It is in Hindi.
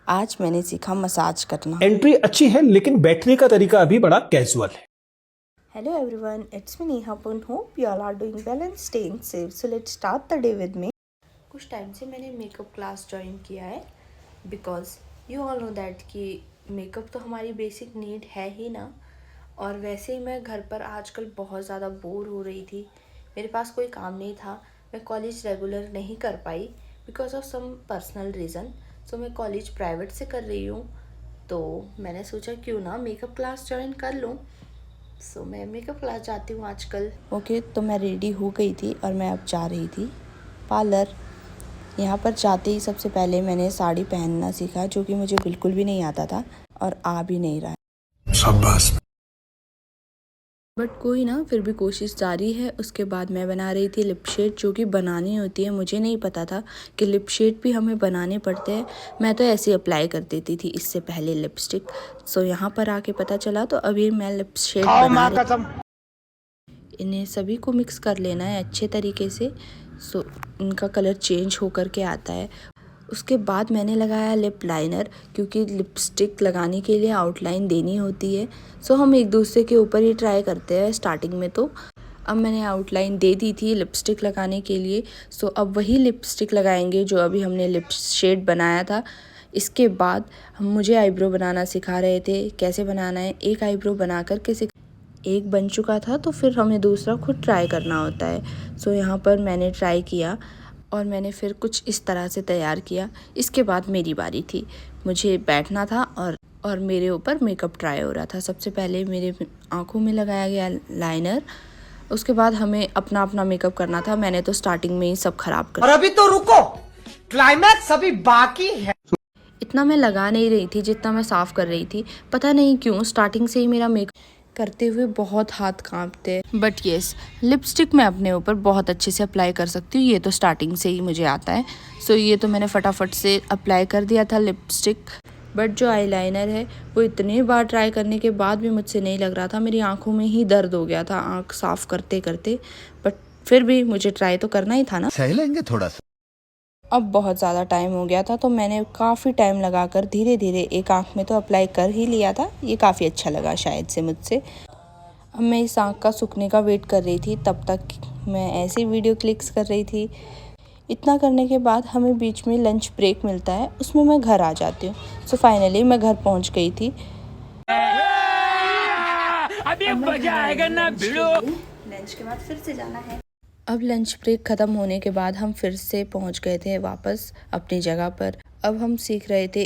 आज मैंने सीखा मसाज करना। एंट्री अच्छी है लेकिन बैठने का तरीका अभी बड़ा कैजुअल है। Hello everyone, it's me Neha Pun. Hope you all are doing well and staying safe. So let's start the day with me. कुछ टाइम से मैंने मेकअप क्लास ज्वाइन किया है because you all know that कि मेकअप तो हमारी बेसिक नीड है ही ना। और वैसे ही मैं घर पर आजकल बहुत ज़्यादा बोर हो रही थी, मेरे पास कोई काम नहीं था, मैं कॉलेज रेगुलर नहीं कर पाई because of some personal reason. So मैं कॉलेज प्राइवेट से कर रही हूँ, तो मैंने सोचा क्यों ना मेकअप क्लास ज्वाइन कर लूँ। सो मैं मेकअप क्लास जाती हूँ आजकल। ओके, तो मैं रेडी हो गई थी और मैं अब जा रही थी पार्लर। यहाँ पर जाते ही सबसे पहले मैंने साड़ी पहनना सीखा, जो कि मुझे बिल्कुल भी नहीं आता था और आ भी नहीं रहा है। शाबाश। बट कोई ना, फिर भी कोशिश जारी है। उसके बाद मैं बना रही थी लिप शेड, जो कि बनानी होती है। मुझे नहीं पता था कि लिप शेड भी हमें बनाने पड़ते हैं। मैं तो ऐसे अप्लाई कर देती थी इससे पहले लिपस्टिक। सो यहाँ पर आके पता चला, तो अभी मैं लिप शेड बना रही। इन्हें सभी को मिक्स कर लेना है अच्छे तरीके से, सो इनका कलर चेंज होकर के आता है। उसके बाद मैंने लगाया लिप लाइनर, क्योंकि लिपस्टिक लगाने के लिए आउटलाइन देनी होती है। सो हम एक दूसरे के ऊपर ही ट्राई करते हैं स्टार्टिंग में। तो अब मैंने आउटलाइन दे दी थी लिपस्टिक लगाने के लिए। सो अब वही लिपस्टिक लगाएंगे जो अभी हमने लिप शेड बनाया था। इसके बाद हम मुझे आईब्रो बनाना सिखा रहे थे, कैसे बनाना है। एक आईब्रो बना कर के एक बन चुका था, तो फिर हमें दूसरा खुद ट्राई करना होता है। सो यहाँ पर मैंने ट्राई किया और मैंने फिर कुछ इस तरह से तैयार किया। इसके बाद मेरी बारी थी, मुझे बैठना था और मेरे ऊपर मेकअप ट्राई हो रहा था। सबसे पहले मेरे आँखों में लगाया गया लाइनर। उसके बाद हमें अपना अपना मेकअप करना था। मैंने तो स्टार्टिंग में ही सब खराब कर। और अभी तो रुको, क्लाइमैक्स अभी बाकी है। इतना मैं लगा नहीं रही थी जितना मैं साफ कर रही थी। पता नहीं क्यों स्टार्टिंग से ही मेरा मेकअप करते हुए बहुत हाथ कांपते हैं। बट येस, लिपस्टिक मैं अपने ऊपर बहुत अच्छे से अप्लाई कर सकती हूँ। ये तो स्टार्टिंग से ही मुझे आता है। सो ये तो मैंने फटाफट से अप्लाई कर दिया था लिपस्टिक। बट जो आईलाइनर है वो इतने बार ट्राई करने के बाद भी मुझसे नहीं लग रहा था। मेरी आंखों में ही दर्द हो गया था आंख साफ करते करते। बट फिर भी मुझे ट्राई तो करना ही था ना। सह लेंगे थोड़ा सा। अब बहुत ज़्यादा टाइम हो गया था, तो मैंने काफ़ी टाइम लगाकर धीरे धीरे एक आँख में तो अप्लाई कर ही लिया था। ये काफ़ी अच्छा लगा शायद से मुझसे। अब मैं इस आँख का सूखने का वेट कर रही थी, तब तक मैं ऐसे वीडियो क्लिक्स कर रही थी। इतना करने के बाद हमें बीच में लंच ब्रेक मिलता है, उसमें मैं घर आ जाती हूँ। सो फाइनली मैं घर पहुँच गई थी। अभी मजा आएगा ना भिड़ो। लंच के बाद फिर से जाना है। अब लंच ब्रेक ख़त्म होने के बाद हम फिर से पहुंच गए थे वापस अपनी जगह पर। अब हम सीख रहे थे